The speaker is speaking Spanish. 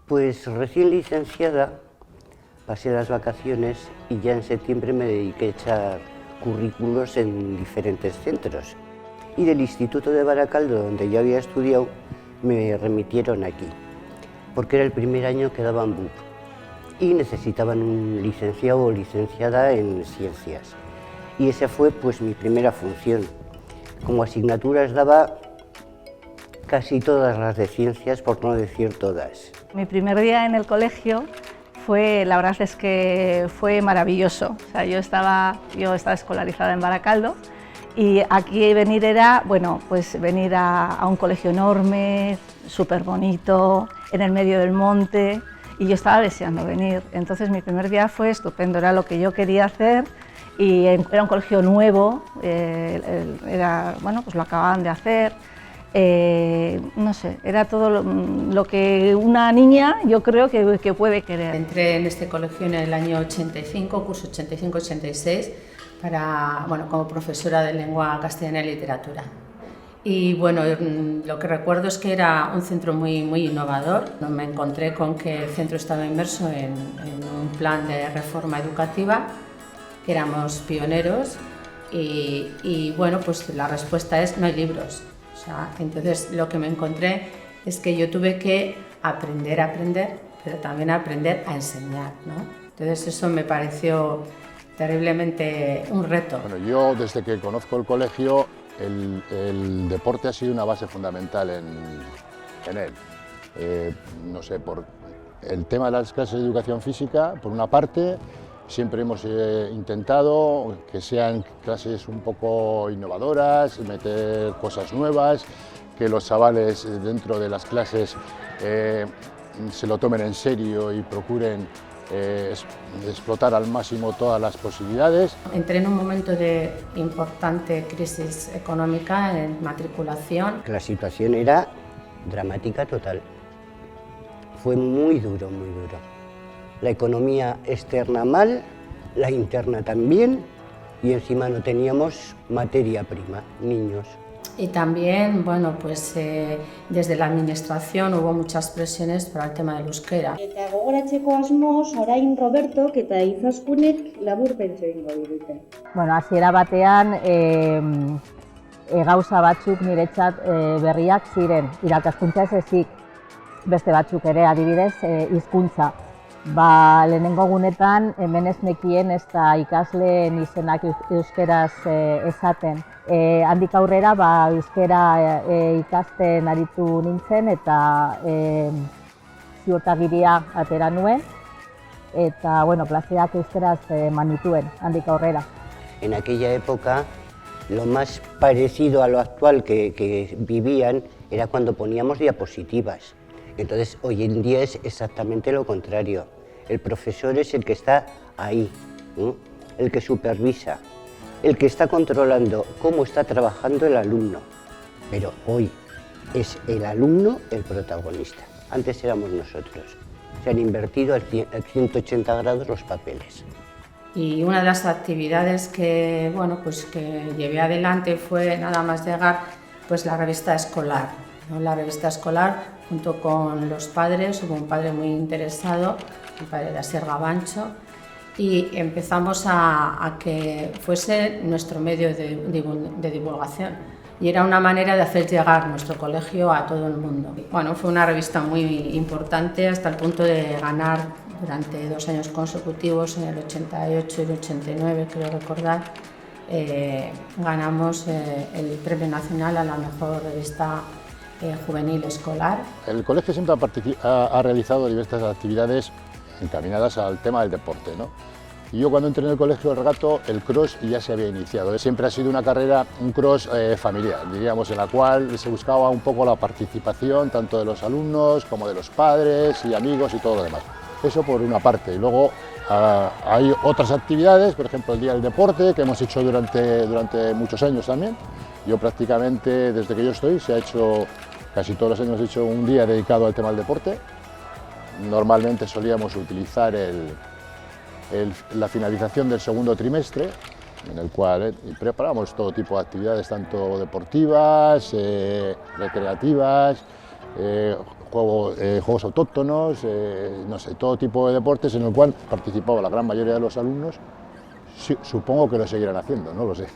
Pues recién licenciada, pasé las vacaciones y ya en septiembre me dediqué a echar currículos en diferentes centros. Y del Instituto de Baracaldo, donde yo había estudiado, me remitieron aquí, porque era el primer año que daban BUP y necesitaban un licenciado o licenciada en ciencias. Y esa fue pues mi primera función. Como asignaturas daba casi todas las de ciencias, por no decir todas. Mi primer día en el colegio la verdad es que fue maravilloso. O sea, yo estaba escolarizada en Baracaldo y aquí venir era, bueno, pues venir a un colegio enorme, súper bonito, en el medio del monte, y yo estaba deseando venir. Entonces mi primer día fue estupendo, era lo que yo quería hacer y era un colegio nuevo, bueno, pues lo acababan de hacer. No sé, era todo lo que una niña yo creo que puede querer. Entré en este colegio en el año 85, curso 85-86, como profesora de lengua castellana y literatura. Y bueno, lo que recuerdo es que era un centro muy innovador. Me encontré con que el centro estaba inmerso en un plan de reforma educativa, que éramos pioneros y bueno, pues la respuesta es no hay libros. Entonces lo que me encontré es que yo tuve que aprender a aprender, pero también aprender a enseñar, ¿no? Entonces eso me pareció terriblemente un reto. Bueno, yo desde que conozco el colegio, el deporte ha sido una base fundamental en él. No sé, por el tema de las clases de educación física, por una parte, siempre hemos intentado que sean clases un poco innovadoras, meter cosas nuevas, que los chavales dentro de las clases se lo tomen en serio y procuren explotar al máximo todas las posibilidades. Entré en un momento de importante crisis económica en matriculación. La situación era dramática total. Fue muy duro, muy duro. La economía externa mal, la interna también, y encima no teníamos materia prima, niños. Y también, bueno, pues desde la administración hubo muchas presiones para el tema del euskera. Eta gogoratzeko asmoz, orain Robertok eta Izaskunek laburpentxo egingo digute. Bueno, hasiera batean gauza batzuk niretzat berriak ziren, irakaskuntza ez ezik, beste batzuk ere, adibidez, hizkuntza. Lehenengo gunetan hemen ez nekien ez da ikasleen izenak euskeraz esaten. Handik aurrera euskera ikasten aritu nintzen eta ziurtagiria atera nuen eta bueno, klaseak euskeraz eman nituen handik aurrera. En aquella época lo más parecido a lo actual que vivían era cuando poníamos diapositivas. Entonces, hoy en día es exactamente lo contrario. El profesor es el que está ahí, ¿no? El que supervisa, el que está controlando cómo está trabajando el alumno. Pero hoy es el alumno el protagonista. Antes éramos nosotros. Se han invertido a 180 grados los papeles. Y una de las actividades que llevé adelante fue nada más llegar, pues la revista escolar, ¿no? La revista escolar, junto con los padres, hubo un padre muy interesado, el padre de Asier Gabancho, y empezamos a que fuese nuestro medio de divulgación. Y era una manera de hacer llegar nuestro colegio a todo el mundo. Bueno, fue una revista muy importante hasta el punto de ganar durante 2 años consecutivos, en el 88 y el 89, creo recordar, ganamos el Premio Nacional a la mejor revista juvenil escolar. El colegio siempre ha realizado diversas actividades encaminadas al tema del deporte, ¿no? Y yo cuando entré en el colegio de Regato, el cross ya se había iniciado. Siempre ha sido una carrera, un cross familiar, diríamos, en la cual se buscaba un poco la participación tanto de los alumnos como de los padres y amigos y todo lo demás. Eso por una parte. Y luego hay otras actividades, por ejemplo el Día del Deporte, que hemos hecho durante muchos años también. Yo prácticamente, desde que yo estoy, casi todos los años he hecho un día dedicado al tema del deporte. Normalmente solíamos utilizar la finalización del segundo trimestre, en el cual preparamos todo tipo de actividades, tanto deportivas, recreativas, juegos autóctonos, no sé, todo tipo de deportes en el cual participaba la gran mayoría de los alumnos. Sí, supongo que lo seguirán haciendo, no lo sé.